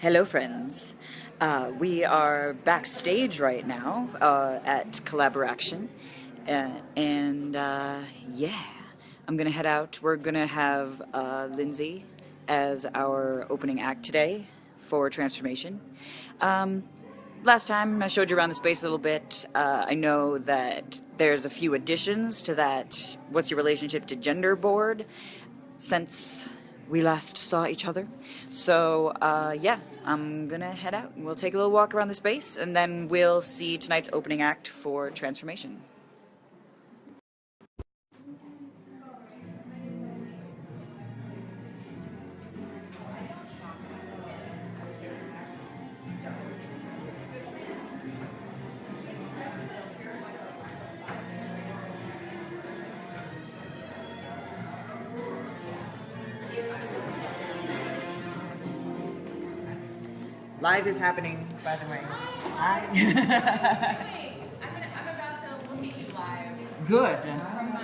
Hello, friends. We are backstage right now at Collaboration, and yeah, I'm gonna head out. We're gonna have Lindsay as our opening act today for Transformation. Last time I showed you around the space a little bit. I know that there's a few additions to that "What's Your Relationship to Gender" board since we last saw each other. So, yeah, I'm gonna head out and we'll take a little walk around the space and then we'll see tonight's opening act for Transformation. Live is happening, by the way. Hi. I'm about to look at you live. Good. From my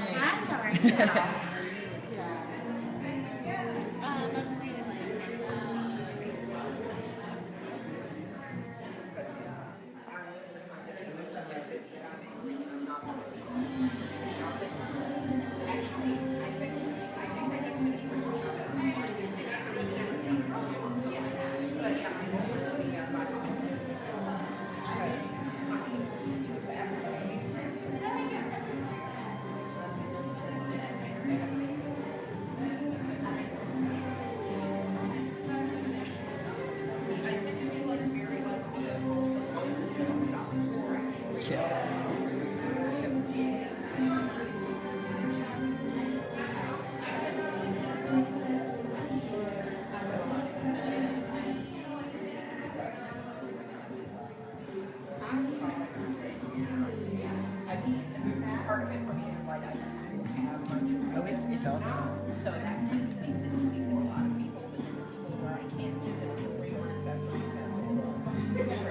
So that kind of makes it easy for a lot of people, but there are people where I can't do the regular accessory sets. Oh my goodness.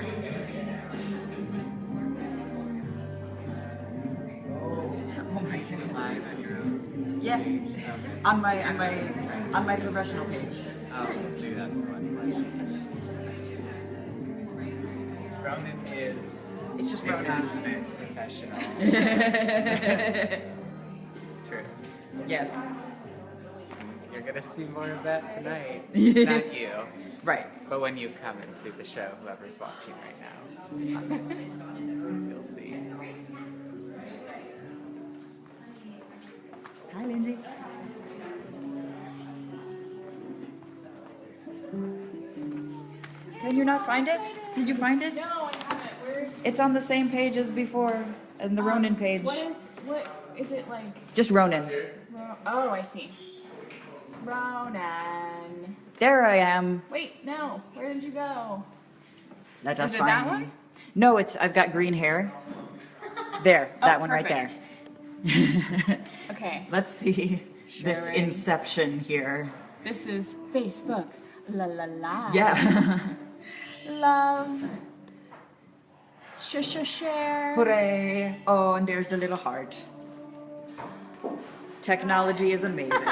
Live on your own? Yeah. Okay. On my professional page. Oh, maybe that's the one. Ronan is It's just a Ronan. consummate professional. It's true. Yes. You're gonna see more of that tonight. Not you, Right. but when you come and see the show, whoever's watching right now, you'll see. Hi, Lindsay. Can you not find it? Did you find it? No, I haven't. Where's It's on the same page as before, in the Ronin page. what is it like? Just Ronin. Oh, I see. Ronan. There I am. Wait, no. Where did you go? Let us Is it find that me. one? No, I've got green hair. There, that one right there. perfect. Okay. Let's see this Sharing. inception here. This is Facebook. La la la. Yeah. Love. Share. Hooray. Oh, and there's the little heart. Technology is amazing.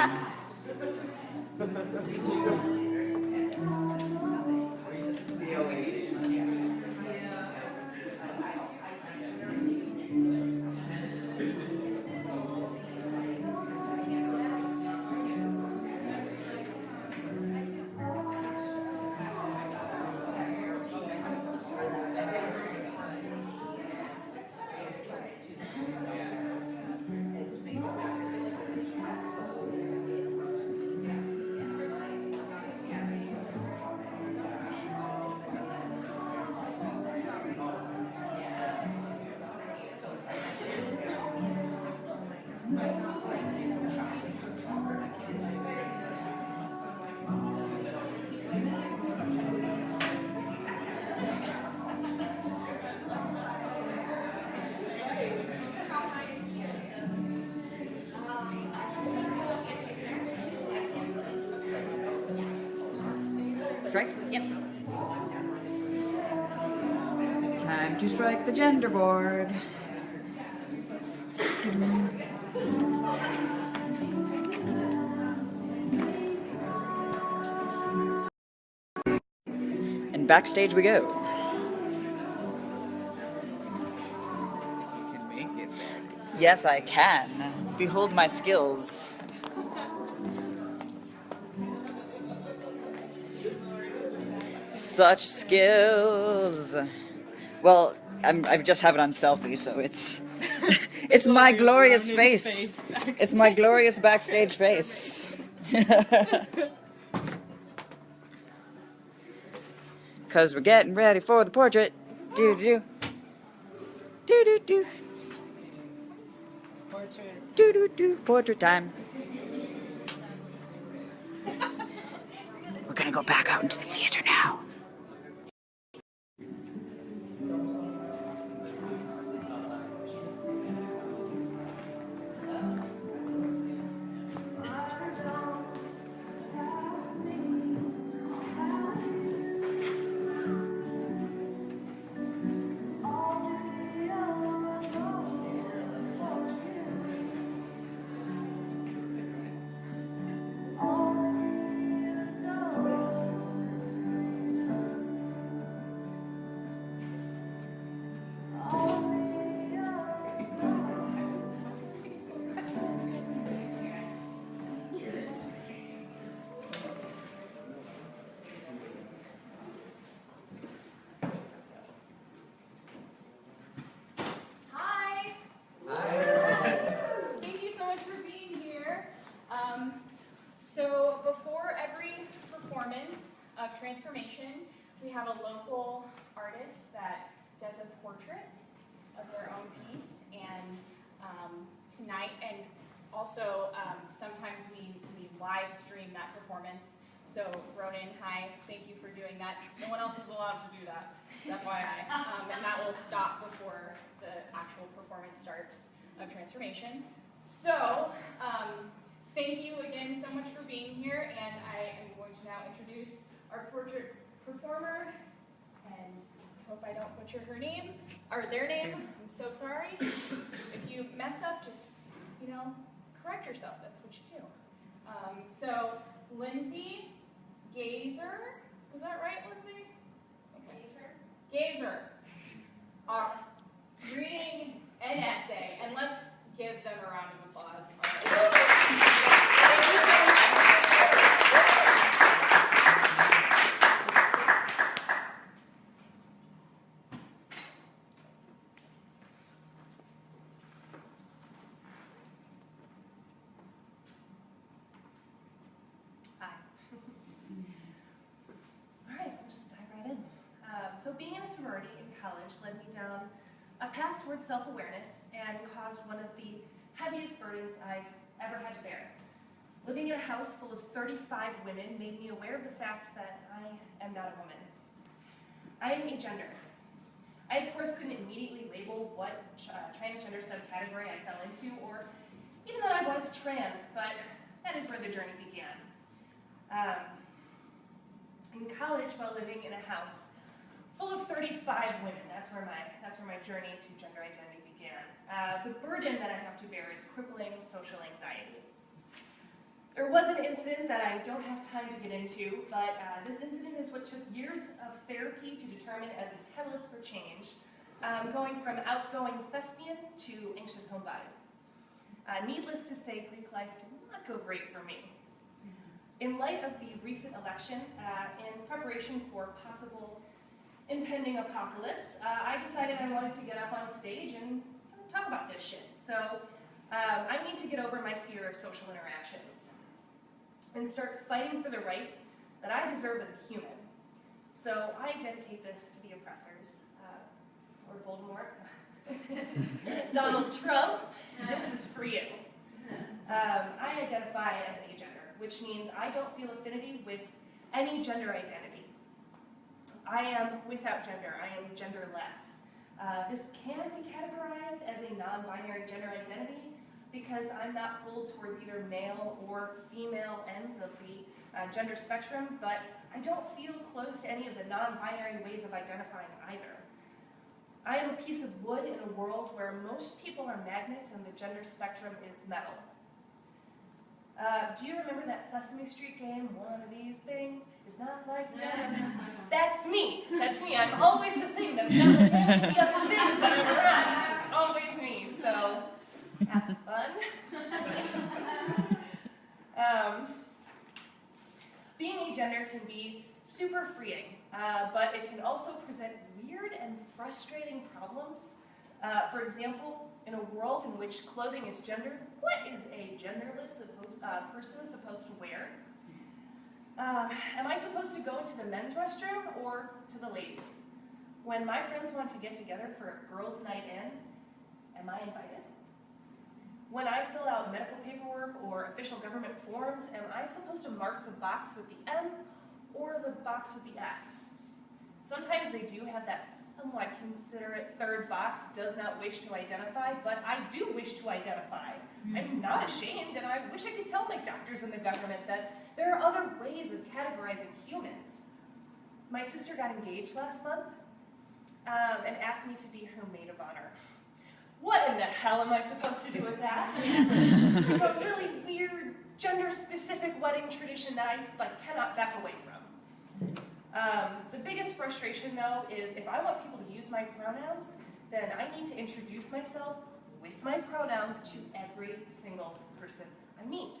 Strike? Yep. Time to strike the gender board. And backstage we go. You can make it there. Yes, I can. Behold my skills. Such skills. Well, I just have it on selfie, so it's it's my glorious face. It's my glorious backstage face. Cause we're getting ready for the portrait. Do do do do do. Portrait. Do do do. Portrait time. We're gonna go back out into the theater now. Hi. Thank you so much for being here. So before every performance of Transformation, we have a local artist that does a portrait of their own piece, and tonight, and also sometimes we live stream that performance. So Ronan, hi, thank you for doing that. No one else is allowed to do that, just FYI. And that will stop before the actual performance starts of Transformation. So, thank you again so much for being here, and I am going to now introduce our portrait performer, and I hope I don't butcher her name, or their name, I'm so sorry. If you mess up, just, correct yourself, that's what you do. So, Lindsay Gasior, is that right, Lindsay? Okay. Gasior are reading an essay, and let's give them a round of applause. Thank you so much. Hi. All right, we'll just dive right in. So being in a sorority in college led me down a path towards self-awareness and caused one of the heaviest burdens I've ever had to bear. Living in a house full of 35 women made me aware of the fact that I am not a woman. I am agender. I, of course, couldn't immediately label what transgender subcategory I fell into, or even that I was trans, but that is where the journey began. In college, while living in a house full of 35 women, that's where my journey to gender identity began. The burden that I have to bear is crippling social anxiety. There was an incident that I don't have time to get into, but this incident is what took years of therapy to determine as the catalyst for change, going from outgoing thespian to anxious homebody. Needless to say, Greek life did not go great for me. In light of the recent election, in preparation for possible impending apocalypse, I decided I wanted to get up on stage and talk about this shit. So I need to get over my fear of social interactions and start fighting for the rights that I deserve as a human. So I dedicate this to the oppressors, or Voldemort, Donald Trump, this is for you. I identify as agender, which means I don't feel affinity with any gender identity. I am without gender, I am genderless. This can be categorized as a non-binary gender identity because I'm not pulled towards either male or female ends of the gender spectrum, but I don't feel close to any of the non-binary ways of identifying either. I am a piece of wood in a world where most people are magnets and the gender spectrum is metal. Do you remember that Sesame Street game, one of these things is not like that? That's That's me. That's me. I'm always the thing that's not like any of the other things that I'm around. It's always me. So that's fun. Being agender can be super freeing, but it can also present weird and frustrating problems. For example, in a world in which clothing is gendered, what is a genderless person supposed to wear? Am I supposed to go into the men's restroom or to the ladies? When my friends want to get together for a girls' night in, am I invited? When I fill out medical paperwork or official government forms, am I supposed to mark the box with the M or the box with the F? Sometimes they do have that somewhat considerate third box, does not wish to identify, but I do wish to identify. I'm not ashamed, and I wish I could tell my doctors and the government that there are other ways of categorizing humans. My sister got engaged last month and asked me to be her maid of honor. What in the hell am I supposed to do with that? It's like a really weird, gender-specific wedding tradition that I cannot back away from. The biggest frustration, though, is if I want people to use my pronouns, then I need to introduce myself with my pronouns to every single person I meet.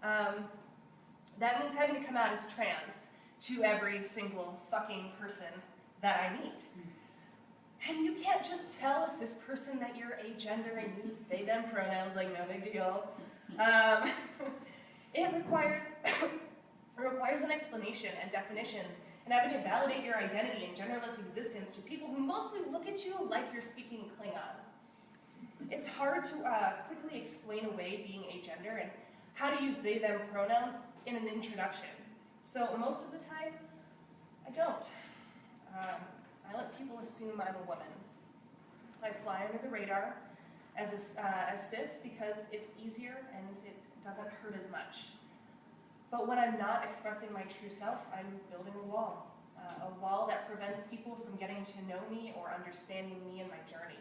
That means having to come out as trans to every single fucking person that I meet. And you can't just tell a cis person that you're agender and use they, them pronouns like no big deal. It requires an explanation and definitions and having to validate your identity and genderless existence to people who mostly look at you like you're speaking Klingon. It's hard to quickly explain away being agender and how to use they, them pronouns in an introduction. So most of the time, I don't. I let people assume I'm a woman. I fly under the radar as cis because it's easier and it doesn't hurt as much. But when I'm not expressing my true self, I'm building a wall that prevents people from getting to know me or understanding me and my journey.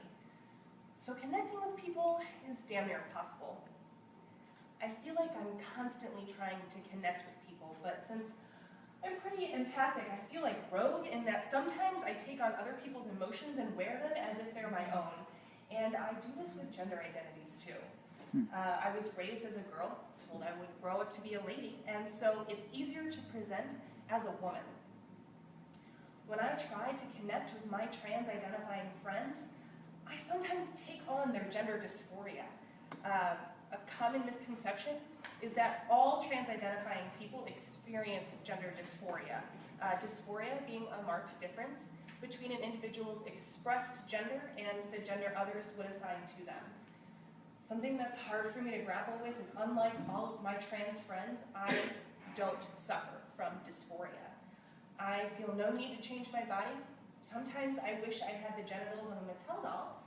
So connecting with people is damn near impossible. I feel like I'm constantly trying to connect with people, but since I'm pretty empathic, I feel like rogue in that sometimes I take on other people's emotions and wear them as if they're my own. And I do this with gender identities too. I was raised as a girl, told I would grow up to be a lady, and so it's easier to present as a woman. When I try to connect with my trans-identifying friends, I sometimes take on their gender dysphoria. A common misconception is that all trans-identifying people experience gender dysphoria. Dysphoria being a marked difference between an individual's expressed gender and the gender others would assign to them. Something that's hard for me to grapple with is, unlike all of my trans friends, I don't suffer from dysphoria. I feel no need to change my body. Sometimes I wish I had the genitals of a Mattel doll,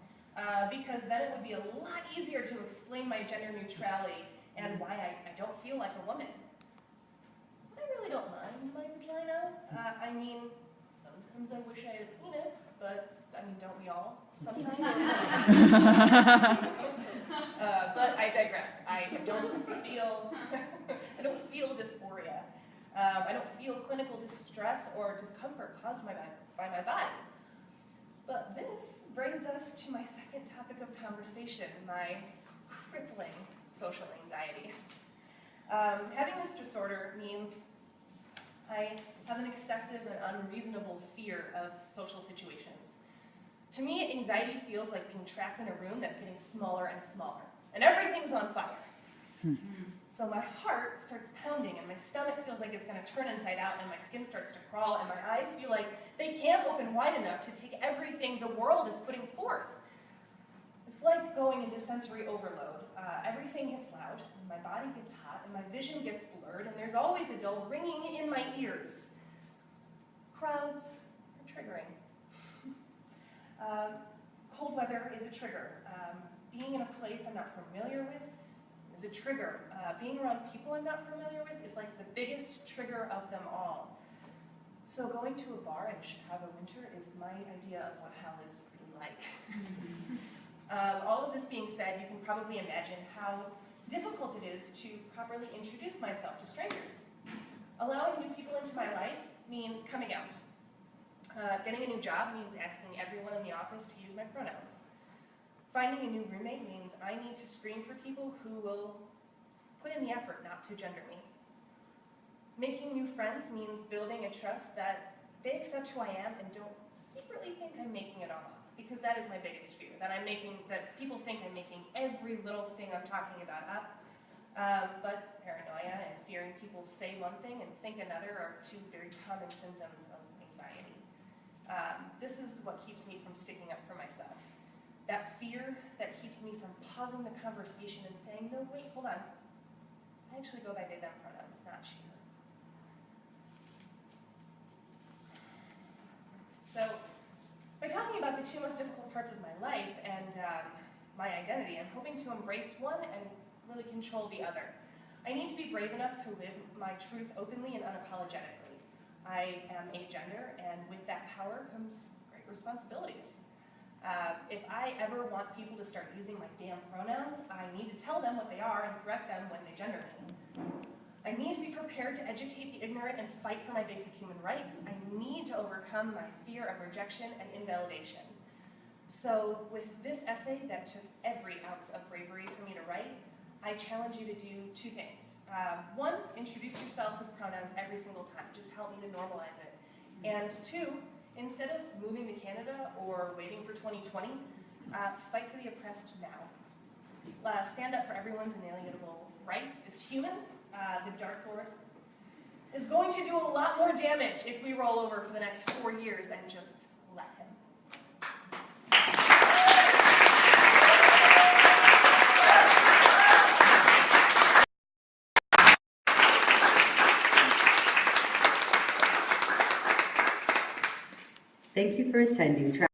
because then it would be a lot easier to explain my gender neutrality and why I don't feel like a woman. I really don't mind my vagina. I mean, sometimes I wish I had a penis, but I mean, don't we all? Sometimes. But I digress. I don't feel dysphoria. I don't feel clinical distress or discomfort caused by my body. But this brings us to my second topic of conversation, my crippling social anxiety. Having this disorder means I have an excessive and unreasonable fear of social situations. To me, anxiety feels like being trapped in a room that's getting smaller and smaller, and everything's on fire. So my heart starts pounding, and my stomach feels like it's going to turn inside out, and my skin starts to crawl, and my eyes feel like they can't open wide enough to take everything the world is putting forth. It's like going into sensory overload. Everything gets loud, and my body gets hot, and my vision gets blurred, and there's always a dull ringing in my ears. Crowds are triggering. Cold weather is a trigger. Being in a place I'm not familiar with is a trigger. Being around people I'm not familiar with is like the biggest trigger of them all. So going to a bar in Chicago winter is my idea of what hell is really like. All of this being said, you can probably imagine how difficult it is to properly introduce myself to strangers. Allowing new people into my life means coming out. Getting a new job means asking everyone in the office to use my pronouns. Finding a new roommate means I need to screen for people who will put in the effort not to gender me. Making new friends means building a trust that they accept who I am and don't secretly think I'm making it all up, because that is my biggest fear, that people think I'm making every little thing I'm talking about up. But paranoia and fearing people say one thing and think another are two very common symptoms of anxiety. This is what keeps me from sticking up for myself. That fear that keeps me from pausing the conversation and saying, no, wait, hold on. I actually go by they, them pronouns, not she, her. So, by talking about the two most difficult parts of my life and my identity, I'm hoping to embrace one and really control the other. I need to be brave enough to live my truth openly and unapologetically. I am agender, and with that power comes great responsibilities. If I ever want people to start using my damn pronouns, I need to tell them what they are and correct them when they gender me. I need to be prepared to educate the ignorant and fight for my basic human rights. I need to overcome my fear of rejection and invalidation. So with this essay that took every ounce of bravery for me to write, I challenge you to do two things. One, introduce yourself with pronouns every single time. Just help me to normalize it. And two, instead of moving to Canada or waiting for 2020, fight for the oppressed now. Stand up for everyone's inalienable rights as humans. The dartboard is going to do a lot more damage if we roll over for the next 4 years and just let him. Thank you for attending.